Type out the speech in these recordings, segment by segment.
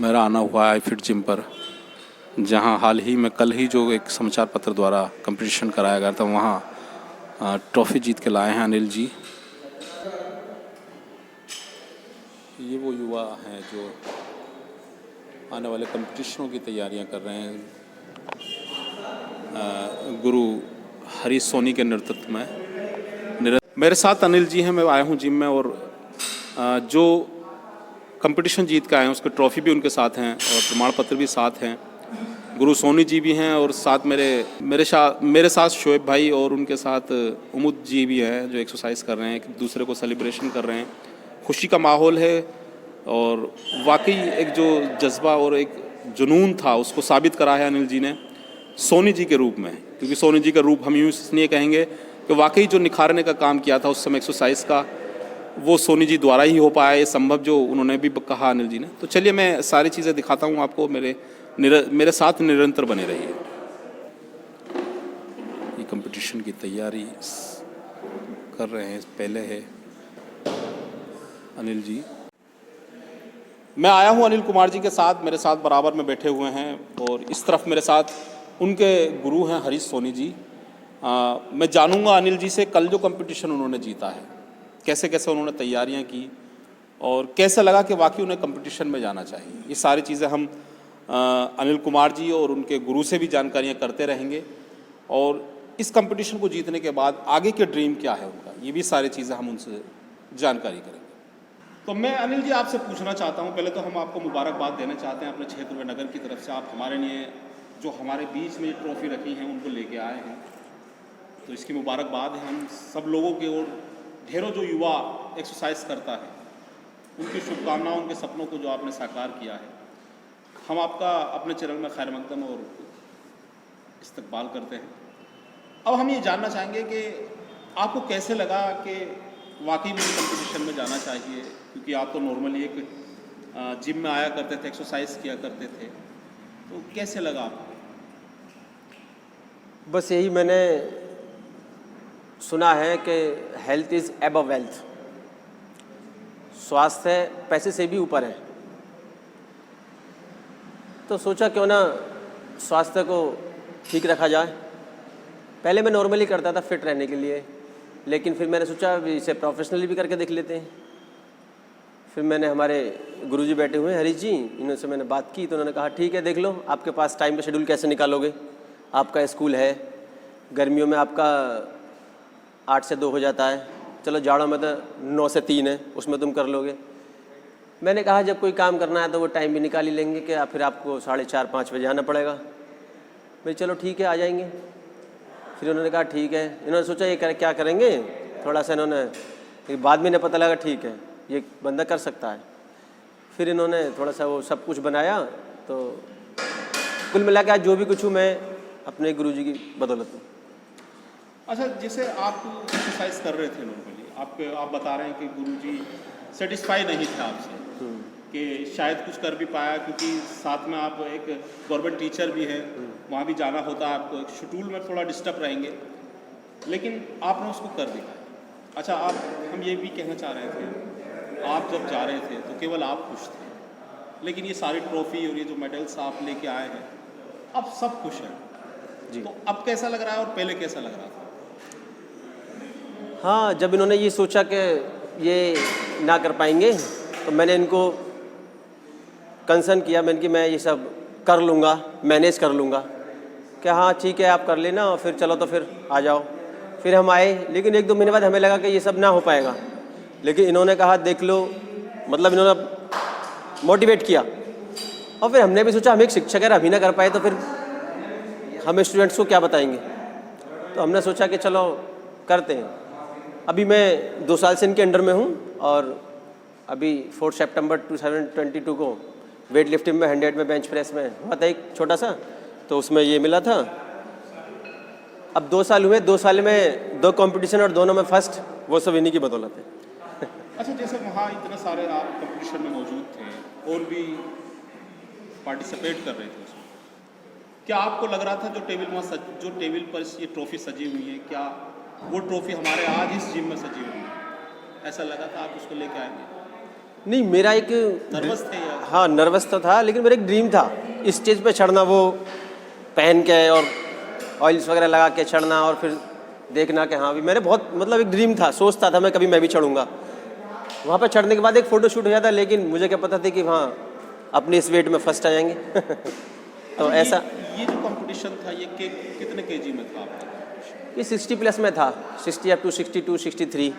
मेरा आना हुआ है फिट जिम पर, जहां हाल ही में कल ही जो एक समाचार पत्र द्वारा कंपटीशन कराया गया था, वहां ट्रॉफी जीत के लाए हैं अनिल जी। ये वो युवा हैं जो आने वाले कंपटीशनों की तैयारियां कर रहे हैं गुरु हरीश सोनी के नेतृत्व में। मेरे साथ अनिल जी हैं, मैं आया हूं जिम में, और जो कंपटीशन जीत के आए हैं उसके ट्रॉफी भी उनके साथ हैं और प्रमाण पत्र भी साथ हैं। गुरु सोनी जी भी हैं और साथ मेरे साथ शोएब भाई और उनके साथ उमुद जी भी हैं जो एक्सरसाइज कर रहे हैं, एक दूसरे को सेलिब्रेशन कर रहे हैं। खुशी का माहौल है और वाकई एक जो जज्बा और एक जुनून था उसको साबित करा है अनिल जी ने सोनी जी के रूप में, क्योंकि सोनी जी का रूप हम यूँ इसलिए कहेंगे कि वाकई जो निखारने का काम किया था उस समय एक्सरसाइज का, वो सोनी जी द्वारा ही हो पाया, ये संभव जो उन्होंने भी कहा अनिल जी ने। तो चलिए मैं सारी चीज़ें दिखाता हूँ आपको, मेरे साथ निरंतर बने रहिए। ये कंपटीशन की तैयारी कर रहे हैं, पहले है अनिल जी। मैं आया हूँ अनिल कुमार जी के साथ, मेरे साथ बराबर में बैठे हुए हैं, और इस तरफ मेरे साथ उनके गुरु हैं हरीश सोनी जी। मैं जानूंगा अनिल जी से कल जो कंपटीशन उन्होंने जीता है, कैसे कैसे उन्होंने तैयारियां की और कैसे लगा कि वाकई उन्हें कंपटीशन में जाना चाहिए। ये सारी चीज़ें हम अनिल कुमार जी और उनके गुरु से भी जानकारियां करते रहेंगे, और इस कंपटीशन को जीतने के बाद आगे के ड्रीम क्या है उनका, ये भी सारी चीज़ें हम उनसे जानकारी करेंगे। तो मैं अनिल जी आपसे पूछना चाहता हूँ, पहले तो हम आपको मुबारकबाद देना चाहते हैं अपने क्षेत्र व नगर की तरफ से। आप हमारे लिए जो हमारे बीच में ट्रॉफी रखी हैं उनको लेके आए हैं, तो इसकी मुबारकबाद है हम सब लोगों की ओर। ढेरों जो युवा एक्सरसाइज करता है उनकी शुभकामनाओं, उनके सपनों को जो आपने साकार किया है, हम आपका अपने चैनल में खैर मकदम और इस्तकबाल करते हैं। अब हम ये जानना चाहेंगे कि आपको कैसे लगा कि वाकई मुझे कंपटीशन में जाना चाहिए, क्योंकि आप तो नॉर्मली एक जिम में आया करते थे, एक्सरसाइज किया करते थे, तो कैसे लगा आपको? बस यही मैंने सुना है कि हेल्थ इज़ एबव वेल्थ, स्वास्थ्य पैसे से भी ऊपर है। तो सोचा क्यों ना स्वास्थ्य को ठीक रखा जाए। पहले मैं नॉर्मली करता था फिट रहने के लिए, लेकिन फिर मैंने सोचा इसे प्रोफेशनली भी करके देख लेते हैं। फिर मैंने हमारे गुरुजी बैठे हुए हैं हरीश जी, इनसे मैंने बात की तो उन्होंने कहा ठीक है देख लो, आपके पास टाइम का शेड्यूल कैसे निकालोगे, आपका स्कूल है, गर्मियों में आपका 8 से 2 हो जाता है, चलो जाड़ों में तो 9 से 3 है, उसमें तुम कर लोगे। मैंने कहा जब कोई काम करना है तो वो टाइम भी निकाल ही लेंगे, कि फिर आपको 4:30-5 बजे आना पड़ेगा। भाई चलो ठीक है आ जाएंगे। फिर उन्होंने कहा ठीक है। इन्होंने सोचा ये क्या करेंगे, थोड़ा सा इन्होंने बाद में इन्हें पता लगा ठीक है ये बंदा कर सकता है। फिर इन्होंने थोड़ा सा वो सब कुछ बनाया, तो कुल मिला के आज जो भी कुछ हूँ मैं अपने गुरुजी की बदौलत हूँ। अच्छा, जैसे आप एक्सरसाइज कर रहे थे नॉर्मली, आप बता रहे हैं कि गुरुजी सेटिस्फाई नहीं थे आपसे कि शायद कुछ कर भी पाया, क्योंकि साथ में आप एक गवर्नमेंट टीचर भी हैं, वहाँ भी जाना होता है आपको, एक शेड्यूल में थोड़ा डिस्टर्ब रहेंगे, लेकिन आपने उसको कर दिखाया। अच्छा, हम ये भी कहना चाह रहे थे, आप जब जा रहे थे तो केवल आप खुश थे, लेकिन ये सारी ट्रॉफी और ये जो मेडल्स आप लेके आए हैं, अब सब खुश हैं जी। तो अब कैसा लग रहा है और पहले कैसा लग रहा था? हाँ, जब इन्होंने ये सोचा कि ये ना कर पाएंगे तो मैंने इनको कंसर्न किया, मैंने कि मैं ये सब कर लूँगा, मैनेज कर लूँगा, कि हाँ ठीक है आप कर लेना, और फिर चलो तो फिर आ जाओ। फिर हम आए, लेकिन 1-2 महीने बाद हमें लगा कि ये सब ना हो पाएगा, लेकिन इन्होंने कहा देख लो, मतलब इन्होंने मोटिवेट किया। और फिर हमने भी सोचा हम एक शिक्षक है, अभी ना कर पाए तो फिर हम स्टूडेंट्स को क्या बताएंगे, तो हमने सोचा कि चलो करते हैं। अभी मैं 2 साल से इनके अंडर में हूँ, और अभी 4 सितंबर 2022 को वेट लिफ्टिंग में 100 में बेंच प्रेस में हुआ था एक छोटा सा, तो उसमें ये मिला था। अब 2 साल हुए, 2 साल में 2 कंपटीशन और दोनों में फर्स्ट, वो सब इन्हीं की बदौलत है। अच्छा, जैसे वहाँ इतने सारे आप कंपटीशन में मौजूद थे और भी पार्टिसिपेट कर रहे थे उसमें, क्या आपको लग रहा था जो टेबल पर ये ट्रॉफी सजी हुई है, क्या वो ट्रॉफी हमारे आज इस जिम में सजी हुई है, ऐसा लगा था आप उसको लेके आएंगे? नहीं, मेरा एक नर्वस थे या हाँ नर्वस तो था, लेकिन मेरा एक ड्रीम था स्टेज पे चढ़ना, वो पहन के और ऑयल्स वगैरह लगा के चढ़ना और फिर देखना कि हाँ भी मेरे बहुत मतलब एक ड्रीम था, सोचता था मैं कभी मैं भी चढ़ूँगा। वहाँ पे चढ़ने के बाद एक फ़ोटो शूट हो जाता, लेकिन मुझे क्या पता था कि हाँ अपने इस वेट में फर्स्ट आ जाएंगे तो अच्छा, ऐसा ये जो कंपटीशन था ये कितने केजी में था आपका competition? ये 60 प्लस में था, 60 अप टू 62 63।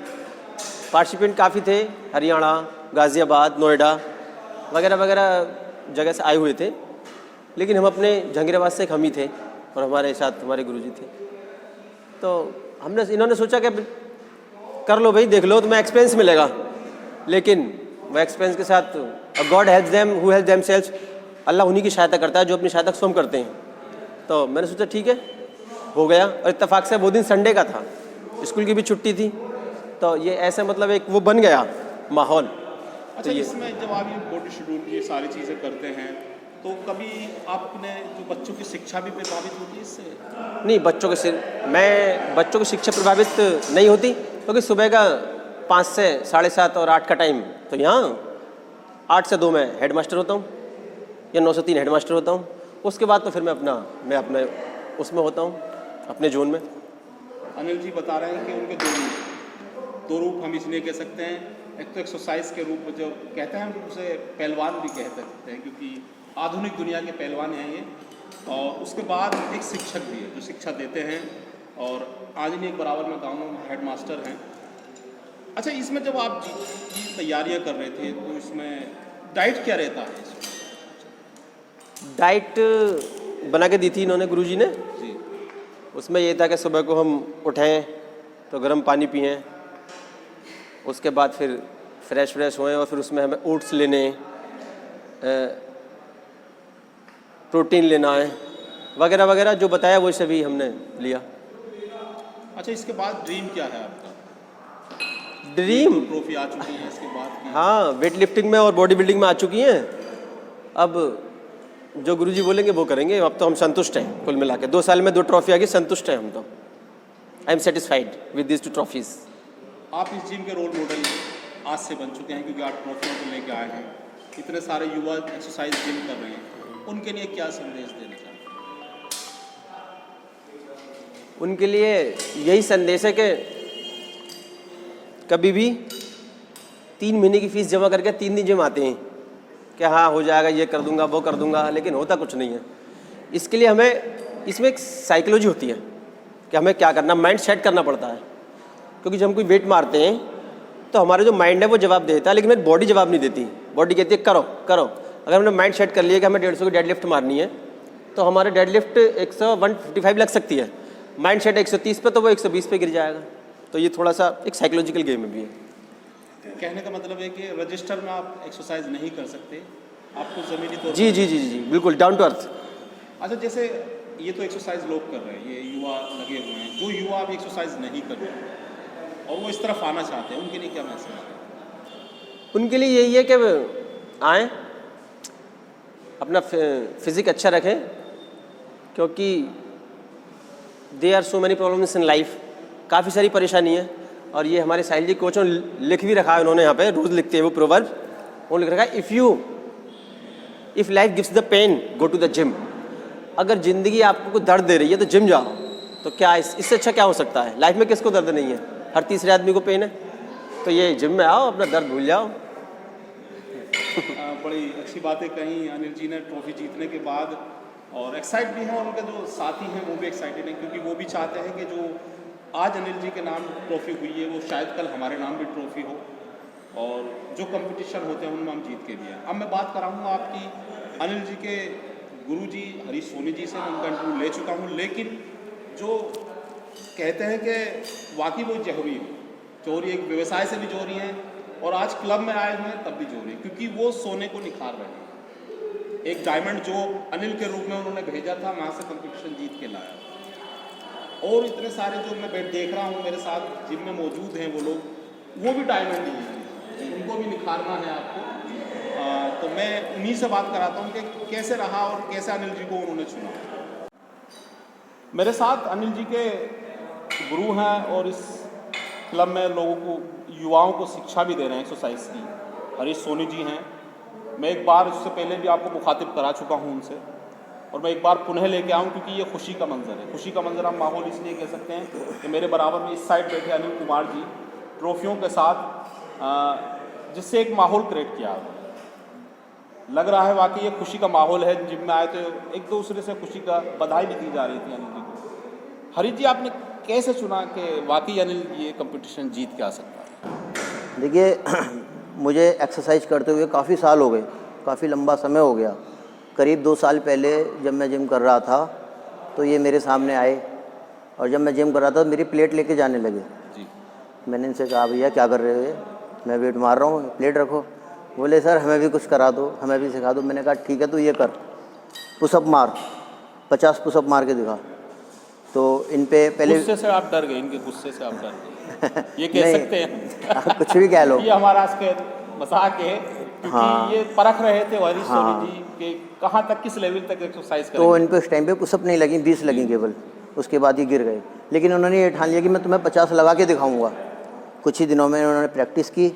पार्टिसिपेंट काफ़ी थे, हरियाणा, गाज़ियाबाद, नोएडा वगैरह वगैरह जगह से आए हुए थे, लेकिन हम अपने जहांगीराबाद से हम ही थे और हमारे साथ हमारे गुरुजी थे। तो इन्होंने सोचा कि कर लो भाई, देख लो, तुम्हें एक्सपीरियंस मिलेगा। लेकिन वो एक्सपीरियंस के साथ God helps them who help themselves, Allah उन्हीं की सहायता करता है जो अपनी सहायता स्वयं करते हैं। तो मैंने सोचा ठीक है, हो गया। और इत्तेफाक से वो दिन संडे का था, स्कूल की भी छुट्टी थी, तो ये ऐसे मतलब एक वो बन गया माहौल। अच्छा, इसमें जब आप ये बॉडी शेड्यूल की सारी चीज़ें करते हैं तो कभी आपने जो बच्चों की शिक्षा भी प्रभावित होती है इससे? नहीं, बच्चों की शिक्षा प्रभावित नहीं होती, क्योंकि सुबह का 5 से 7:30 और 8 का टाइम, तो यहाँ 8 से 2 में हेड मास्टर होता हूँ या 9 से 3 हेड मास्टर होता हूँ। उसके बाद तो फिर मैं अपने उसमें होता हूँ, अपने जोन में। अनिल जी बता रहे हैं कि उनके दो रूप हम इसलिए कह सकते हैं, एक तो एक्सरसाइज के रूप में जो कहते हैं हम उसे पहलवान भी कह सकते हैं, क्योंकि आधुनिक दुनिया के पहलवान हैं ये, और उसके बाद एक शिक्षक भी है जो शिक्षा देते हैं, और आज नहीं एक बराबर में गाँव में हेड मास्टर हैं। अच्छा, इसमें जब आप जी तैयारियां कर रहे थे तो इसमें डाइट क्या रहता है इसमें? डाइट बना के दी थी इन्होंने, गुरुजी ने। जी, उसमें ये था कि सुबह को हम उठें तो गर्म पानी पिएं, उसके बाद फिर फ्रेश होएं और फिर उसमें हमें ओट्स लेने, प्रोटीन लेना है वगैरह वगैरह, जो बताया वो सभी हमने लिया। अच्छा, इसके बाद ड्रीम क्या है आपका? ड्रीम, ट्रॉफी आ चुकी है इसके बाद की? हाँ, वेट लिफ्टिंग में और बॉडी बिल्डिंग में आ चुकी हैं। अब जो गुरुजी बोलेंगे वो करेंगे। अब तो हम संतुष्ट हैं, कुल मिला के 2 साल में 2 ट्रॉफी आ गई, संतुष्ट हैं हम तो। I am satisfied with this 2 trophies. आप इस जिम के रोल मॉडल आज से बन चुके हैं, क्योंकि आप ट्रॉफियों को लेके आए हैं। इतने सारे युवा एक्सरसाइज जिम कर रहे हैं, उनके लिए क्या संदेश देना चाहते हैं? उनके लिए यही संदेश है कि कभी भी 3 महीने की फ़ीस जमा करके 3 दिन जिम आते हैं कि हाँ हो जाएगा, ये कर दूंगा वो कर दूंगा, लेकिन होता कुछ नहीं है। इसके लिए हमें इसमें एक साइकोलॉजी होती है कि हमें क्या करना, माइंड सेट करना पड़ता है। क्योंकि जब हम कोई वेट मारते हैं तो हमारा जो माइंड है वो जवाब देता है, लेकिन मेरी बॉडी जवाब नहीं देती। बॉडी कहती है करो करो। अगर हमने माइंड सेट कर लिया कि हमें 150 की डेड लिफ्ट मारनी है, तो हमारे डेड लिफ्ट 155 लग सकती है। माइंड सेट 130 पे, तो वो 120 पे गिर जाएगा। तो ये थोड़ा सा एक साइकोलॉजिकल गेम भी है। कहने का मतलब है कि रजिस्टर में आप एक्सरसाइज नहीं कर सकते, आपको ज़मीनी तौर जी जी जी जी बिल्कुल डाउन टू अर्थ। अच्छा, जैसे ये तो एक्सरसाइज लोग कर रहे हैं, ये युवा लगे हुए हैं, जो युवा अभी एक्सरसाइज नहीं कर रहे हैं और वो इस तरफ आना चाहते हैं, उनके लिए क्या मैसेज है? उनके लिए यही है कि आएँ, अपना फिज़िक अच्छा रखें, क्योंकि they are so many problems in life. काफ़ी सारी परेशानी है, और ये हमारे साहिल जी कोच लिख भी रखा है उन्होंने, यहाँ पे रोज़ लिखते हैं वो प्रोवर्ब, वो लिख रखा है if life gives the pain go to the gym. अगर ज़िंदगी आपको कुछ दर्द दे रही है तो जिम जाओ। तो क्या इससे अच्छा क्या हो सकता है? लाइफ में किसको दर्द नहीं है? हर तीसरे आदमी को पेन है। तो ये जिम में आओ, अपना दर्द भूल जाओ। बड़ी अच्छी बातें कहीं अनिल जी ने ट्रॉफी जीतने के बाद, और एक्साइट भी हैं, और उनके जो साथी हैं वो भी एक्साइटेड हैं, क्योंकि वो भी चाहते हैं कि जो आज अनिल जी के नाम ट्रॉफी हुई है वो शायद कल हमारे नाम भी ट्रॉफी हो, और जो कंपटीशन होते हैं उनमें हम जीत के भी हैं। अब मैं बात कराऊंगा आपकी अनिल जी के गुरुजी हरीश सोनी जी से। मैं उनका इंटरव्यू ले चुका हूं, लेकिन जो कहते हैं कि वाकई वो जौहरी हैं, जौहरी एक व्यवसाय से भी जौहरी हैं, और आज क्लब में आए हुए हैं तब भी जौहरी, क्योंकि वो सोने को निखार रहे हैं। एक डायमंड जो अनिल के रूप में उन्होंने भेजा था, वहाँ से कंपटीशन जीत के लाया। और इतने सारे जो मैं देख रहा हूँ मेरे साथ जिम में मौजूद हैं वो लोग, वो भी डायमंड ही हैं, उनको भी निखारना है आपको। तो मैं उन्हीं से बात कराता हूँ कि कैसे रहा और कैसे अनिल जी को उन्होंने चुना। मेरे साथ अनिल जी के गुरु हैं, और इस क्लब में लोगों को, युवाओं को शिक्षा भी दे रहे हैं एक्सरसाइज की। हरीश सोनी जी हैं। मैं एक बार इससे पहले भी आपको मुखातिब करा चुका हूं उनसे, और मैं एक बार पुनः लेके आऊँ क्योंकि ये खुशी का मंजर है। खुशी का मंजर हम माहौल इसलिए कह सकते हैं कि मेरे बराबर में इस साइड बैठे अनिल कुमार जी ट्रॉफियों के साथ, जिससे एक माहौल क्रिएट किया लग रहा है। वाकई ये खुशी का माहौल है। जिम में आए तो एक दूसरे से खुशी का बधाई भी दी जा रही थी अनिल जी को। हरीश जी, आपने कैसे चुना कि वाकई अनिल ये कंपटीशन जीत के आ सकता है? देखिए मुझे एक्सरसाइज करते हुए काफ़ी साल हो गए, काफ़ी लंबा समय हो गया। करीब 2 साल पहले जब मैं जिम कर रहा था तो ये मेरे सामने आए, और जब मैं जिम कर रहा था मेरी प्लेट लेके जाने लगे जी। मैंने इनसे कहा, भैया क्या कर रहे हो ये? मैं वेट मार रहा हूँ, प्लेट रखो। बोले सर हमें भी कुछ करा दो, हमें भी सिखा दो। मैंने कहा ठीक है तू ये कर, पुशअप मार, 50 पुशअप मार के दिखा। तो इन पे पहले गुस्से से आप डर गए, इनके गुस्से से आप डर गए, ये कह नहीं, सकते हैं। आप कुछ भी कह लो। ये हमारा आज के मजाक है, क्योंकि हाँ। ये परख रहे थे हरीश हाँ। सोनी जी के कहाँ तक, किस लेवल तक एक्सरसाइज तो करेंगे। इन पे उस टाइम पे पुशअप नहीं लगी, 20 लगी केवल। उसके बाद ये गिर गए, लेकिन उन्होंने ये ठान लिया कि मैं तुम्हें 50 लगा के दिखाऊंगा। कुछ ही दिनों में उन्होंने प्रैक्टिस की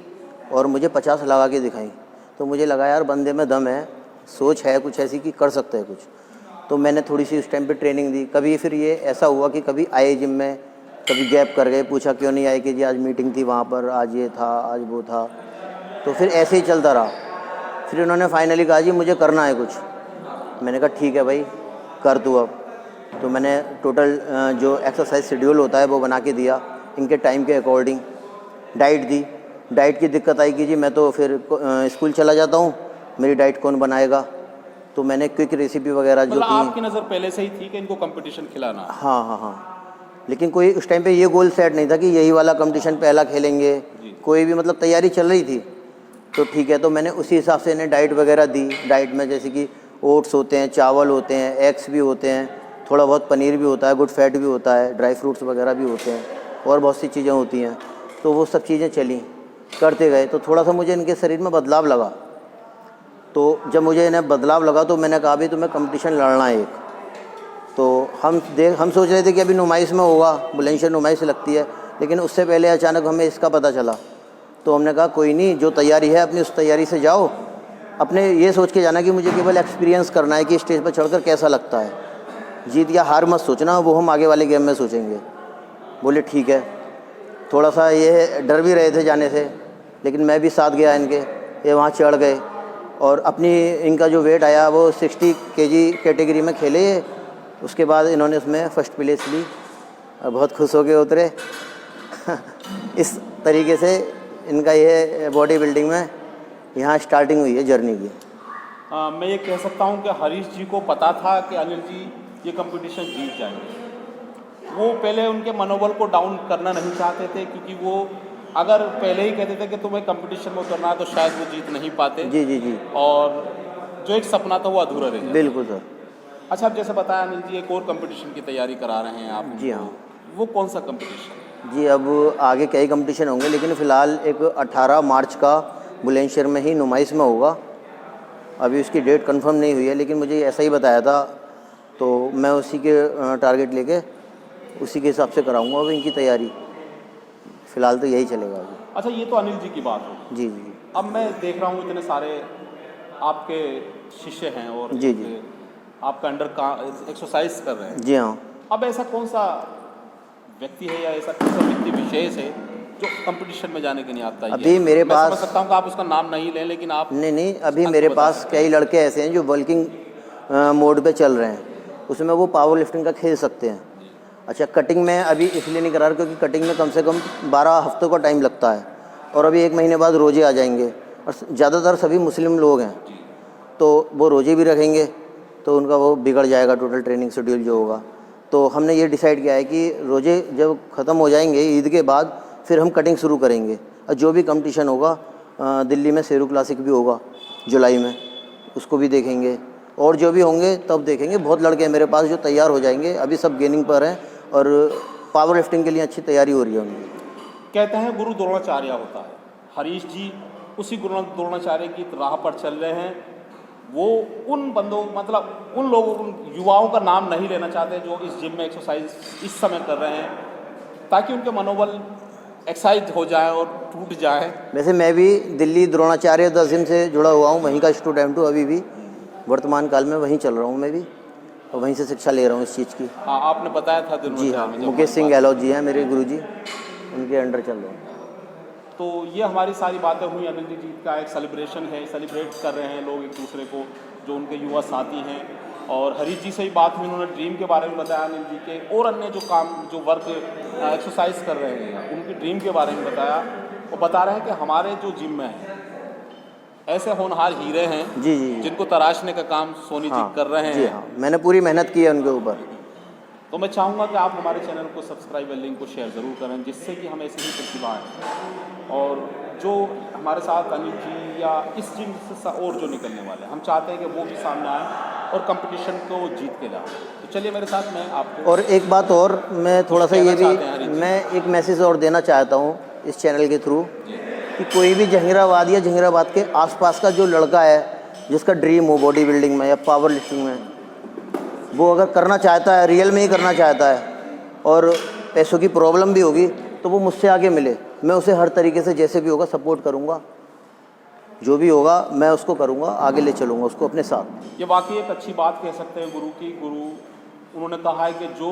और मुझे 50 लगा के दिखाई। तो मुझे लगा यार बंदे में दम है, सोच है कुछ ऐसी कि कर सकता है कुछ। तो मैंने थोड़ी सी उस टाइम पे ट्रेनिंग दी। कभी फिर ये ऐसा हुआ कि कभी आए जिम में, कभी गैप कर गए, पूछा क्यों नहीं आए कि जी आज मीटिंग थी वहाँ पर, आज ये था, आज वो था। तो फिर ऐसे ही चलता रहा। फिर उन्होंने फाइनली कहा जी मुझे करना है कुछ। मैंने कहा ठीक है भाई कर तू अब। तो मैंने टोटल जो एक्सरसाइज शेड्यूल होता है वो बना के दिया, इनके टाइम के अकॉर्डिंग। डाइट दी। डाइट की दिक्कत आई कि जी मैं तो फिर स्कूल चला जाता हूँ, मेरी डाइट कौन बनाएगा। तो मैंने क्विक रेसिपी वगैरह जो मतलब थी। आपकी नज़र पहले से ही थी कि इनको कंपटीशन खिलाना है? हाँ, लेकिन कोई उस टाइम पे ये गोल सेट नहीं था कि यही वाला कंपटीशन पहला खेलेंगे। कोई भी मतलब तैयारी चल रही थी तो ठीक है। तो मैंने उसी हिसाब से इन्हें डाइट वगैरह दी। डाइट में जैसे कि ओट्स होते हैं, चावल होते हैं, एग्स भी होते हैं, थोड़ा बहुत पनीर भी होता है, गुड फैट भी होता है, ड्राई फ्रूट्स वगैरह भी होते हैं, और बहुत सी चीज़ें होती हैं। तो वो सब चीज़ें चली, करते गए। तो थोड़ा सा मुझे इनके शरीर में बदलाव लगा। तो जब मुझे इन्हें बदलाव लगा तो मैंने कहा भी तुम्हें कंपटीशन लड़ना है एक। तो हम सोच रहे थे कि अभी नुमाइश में होगा, बुलंदशहर नुमाइश लगती है, लेकिन उससे पहले अचानक हमें इसका पता चला। तो हमने कहा कोई नहीं, जो तैयारी है अपनी उस तैयारी से जाओ। अपने ये सोच के जाना कि मुझे केवल एक्सपीरियंस करना है कि स्टेज पर चढ़कर कैसा लगता है। जीत या हार मत सोचना, वो हम आगे वाले गेम में सोचेंगे। बोले ठीक है। थोड़ा सा ये डर भी रहे थे जाने से, लेकिन मैं भी साथ गया इनके। ये वहाँ चढ़ गए और अपनी इनका जो वेट आया वो 60 केजी कैटेगरी में खेले। उसके बाद इन्होंने उसमें फर्स्ट प्लेस ली और बहुत खुश हो के उतरे। इस तरीके से इनका ये बॉडी बिल्डिंग में यहाँ स्टार्टिंग हुई है जर्नी की। मैं ये कह सकता हूँ कि हरीश जी को पता था कि अनिल जी ये कंपटीशन जीत जाएंगे। वो पहले उनके मनोबल को डाउन करना नहीं चाहते थे, क्योंकि वो अगर पहले ही कहते थे कि तुम्हें कंपटीशन में उतरना है तो शायद वो जीत नहीं पाते। जी। और जो एक सपना था वो अधूरा रह गया। बिल्कुल सर। अच्छा, अब जैसे बताया अनिल जी एक और कंपटीशन की तैयारी करा रहे हैं आप। जी हाँ। वो कौन सा कंपटीशन? जी अब आगे कई कंपटीशन होंगे, लेकिन फ़िलहाल एक 18 मार्च का बुलंदशहर में ही नुमाइश में होगा। अभी उसकी डेट कंफर्म नहीं हुई है, लेकिन मुझे ऐसा ही बताया था, तो मैं उसी के टारगेट लेके उसी के हिसाब से कराऊंगा अब इनकी तैयारी। फ़िलहाल तो यही चलेगा अभी। अच्छा, ये तो अनिल जी की बात हो। जी। अब मैं देख रहा हूँ इतने सारे आपके शिष्य हैं और जी। आपका अंडर का एक्सरसाइज कर रहे हैं। जी हाँ। अब ऐसा कौन सा व्यक्ति है या ऐसा कौन सा व्यक्ति विशेष है जो कंपटीशन में जाने के नहीं आता है? अभी मेरे मैं पास समझ सकता हूँ कि आप उसका नाम नहीं लें, लेकिन आप नहीं, अभी मेरे पास कई लड़के ऐसे हैं जो बल्किंग मोड पे चल रहे हैं, उसमें वो पावर लिफ्टिंग का खेल सकते हैं। अच्छा, कटिंग में अभी इसलिए नहीं करा रहा क्योंकि कटिंग में कम से कम 12 हफ्तों का टाइम लगता है, और अभी 1 महीने बाद रोजे आ जाएंगे, और ज़्यादातर सभी मुस्लिम लोग हैं, तो वो रोजे भी रखेंगे तो उनका वो बिगड़ जाएगा टोटल ट्रेनिंग शेड्यूल जो होगा। तो हमने ये डिसाइड किया है कि रोजे जब ख़त्म हो जाएंगे ईद के बाद फिर हम कटिंग शुरू करेंगे। और जो भी कंपटीशन होगा, दिल्ली में शेरू क्लासिक भी होगा जुलाई में, उसको भी देखेंगे, और जो भी होंगे तब देखेंगे। बहुत लड़के हैं मेरे पास जो तैयार हो जाएंगे, अभी सब गेनिंग पर हैं और पावर लिफ्टिंग के लिए अच्छी तैयारी हो रही है उनकी। कहते हैं गुरु द्रोणाचार्य होता है। हरीश जी उसी गुरु द्रोणाचार्य की राह पर चल रहे हैं। वो उन बंदों, मतलब उन लोगों, उन युवाओं का नाम नहीं लेना चाहते जो इस जिम में एक्सरसाइज इस समय कर रहे हैं, ताकि उनके मनोबल एक्साइट हो जाए और टूट जाए। वैसे मैं भी दिल्ली द्रोणाचार्य दसम से जुड़ा हुआ हूँ, वहीं का स्टूडेंट हूँ अभी भी, वर्तमान काल में वहीं चल रहा हूँ मैं भी, और वहीं से शिक्षा ले रहा हूँ इस चीज़ की। हाँ, आपने बताया था जी हाँ, मुकेश सिंह गहलोत जी हैं मेरे गुरुजी, उनके अंडर चल रहा हूँ। तो ये हमारी सारी बातें हुई। अनिल जी जीत का एक सेलिब्रेशन है, सेलिब्रेट कर रहे हैं लोग एक दूसरे को, जो उनके युवा साथी हैं। और हरीश जी से ही बात हुई, उन्होंने ड्रीम के बारे में बताया अनिल जी के, और अन्य जो काम जो वर्क एक्सरसाइज कर रहे हैं उनकी ड्रीम के बारे में बताया। वो बता रहे हैं कि हमारे जो जिम में हैं ऐसे होनहार हीरे हैं जी जी जी। जिनको तराशने का काम सोनी जी कर रहे जी हैं। हाँ, मैंने पूरी मेहनत की है उनके ऊपर। तो मैं चाहूँगा कि आप हमारे चैनल को सब्सक्राइब और लिंक को शेयर ज़रूर करें, जिससे कि हम ऐसी ही प्रतिभाएँ और जो हमारे साथ अनिल जी या इस जिम से और जो निकलने वाले हैं, हम चाहते हैं कि वो भी सामने आए और कंपटीशन को जीत के लाएं। तो चलिए मेरे साथ, मैं आपको और एक बात और, मैं थोड़ा सा ये चाहते हैं हरीश भी, जी? मैं एक मैसेज और देना चाहता हूँ इस चैनल के थ्रू, कि कोई भी जहीराबाद या जहीराबाद के आसपास का जो लड़का है जिसका ड्रीम हो बॉडी बिल्डिंग में या पावर लिफ्टिंग में, वो अगर करना चाहता है, रियल में ही करना चाहता है, और पैसों की प्रॉब्लम भी होगी, तो वो मुझसे आगे मिले। मैं उसे हर तरीके से जैसे भी होगा सपोर्ट करूँगा, जो भी होगा मैं उसको करूँगा, आगे ले चलूँगा उसको अपने साथ। ये वाकई एक अच्छी बात कह सकते हैं गुरु की। गुरु उन्होंने कहा है कि जो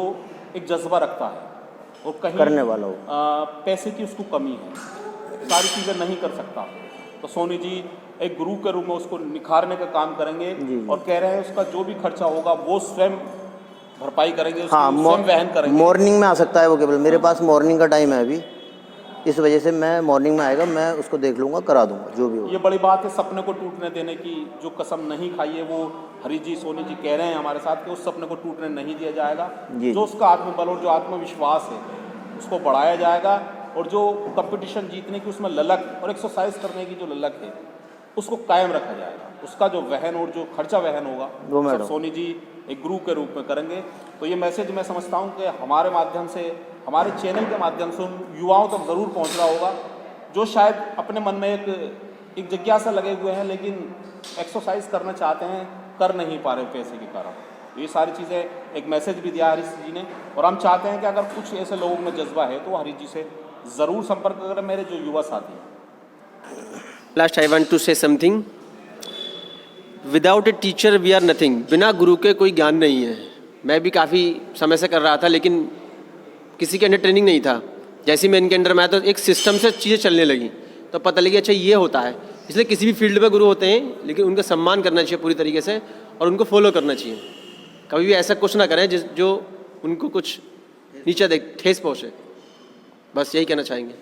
एक जज्बा रखता है और कहीं करने वाला हो, पैसे की उसको कमी है, सारी चीज़ें नहीं कर सकता, तो सोनी जी एक गुरु के रूप में उसको निखारने का काम करेंगे। जी। और कह रहे हैं उसका जो भी खर्चा होगा वो स्वयं भरपाई करेंगे, उसकी हाँ, स्वयं वहन करेंगे। मॉर्निंग में आ सकता है वो केवल, मेरे पास मॉर्निंग का टाइम है अभी, इस वजह से मैं मॉर्निंग में आएगा, मैं उसको देख लूँगा, करा दूँगा जो भी हो। ये बड़ी बात है, सपने को टूटने देने की। जो कसम नहीं खाई है वो हरीश जी, सोनी जी कह रहे हैं हमारे साथ कि उस सपने को टूटने नहीं दिया जाएगा। जी। जो उसका आत्मबल और जो आत्मविश्वास है उसको बढ़ाया जाएगा, और जो कंपटीशन जीतने की उसमें ललक और एक्सरसाइज करने की जो ललक है उसको कायम रखा जाएगा। उसका जो वहन और जो खर्चा वहन होगा वो सब मैडम सोनी जी एक गुरु के रूप में करेंगे। तो ये मैसेज मैं समझता हूँ कि हमारे माध्यम से, हमारे चैनल के माध्यम से उन युवाओं तक ज़रूर पहुँच रहा होगा जो शायद अपने मन में एक जिज्ञासा लगे हुए हैं, लेकिन एक्सरसाइज करना चाहते हैं, कर नहीं पा रहे पैसे के कारण। तो ये सारी चीज़ें एक मैसेज भी दिया हरीश जी ने, और हम चाहते हैं कि अगर कुछ ऐसे लोगों में जज्बा है तो हरीश जी से ज़रूर संपर्क करें, मेरे जो युवा साथी हैं। Last I want to say something, without a teacher we are nothing. बिना गुरु के कोई ज्ञान नहीं है। मैं भी काफ़ी समय से कर रहा था, लेकिन किसी के अंडर ट्रेनिंग नहीं था। जैसे ही मैं इनके अंडर में आया तो एक सिस्टम से चीज़ें चलने लगी, तो पता लगी अच्छा ये होता है। इसलिए किसी भी फील्ड में गुरु होते हैं, लेकिन उनका सम्मान करना चाहिए पूरी तरीके से और उनको फॉलो करना चाहिए। कभी भी ऐसा कुछ ना करें जो उनको कुछ नीचे ठेस पहुँचे। बस यही कहना चाहेंगे।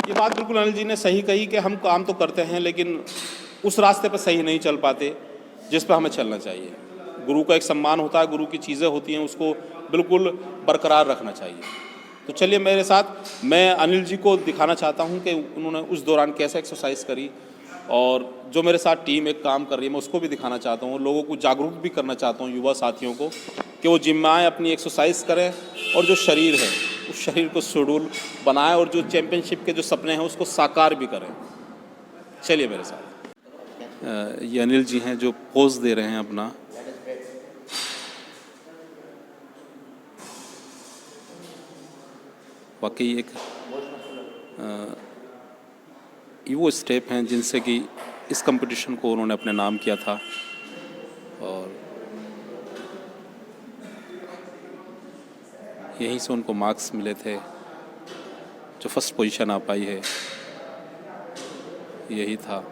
ये बात बिल्कुल अनिल जी ने सही कही कि हम काम तो करते हैं लेकिन उस रास्ते पर सही नहीं चल पाते जिस पर हमें चलना चाहिए। गुरु का एक सम्मान होता है, गुरु की चीज़ें होती हैं, उसको बिल्कुल बरकरार रखना चाहिए। तो चलिए मेरे साथ, मैं अनिल जी को दिखाना चाहता हूं कि उन्होंने उस दौरान कैसे एक्सरसाइज करी, और जो मेरे साथ टीम एक काम कर रही है मैं उसको भी दिखाना चाहता हूं। लोगों को जागरूक भी करना चाहता हूं, युवा साथियों को, कि वो जिम में आएँ, अपनी एक्सरसाइज करें और जो शरीर है उस शरीर को शेड्यूल बनाएं और जो चैम्पियनशिप के जो सपने हैं उसको साकार भी करें। चलिए मेरे साथ। ये अनिल जी हैं जो पोज दे रहे हैं अपना। वाकई एक वो स्टेप हैं जिनसे कि इस कंपटीशन को उन्होंने अपने नाम किया था, और यहीं से उनको मार्क्स मिले थे। जो फर्स्ट पोजीशन आ पाई है यही था।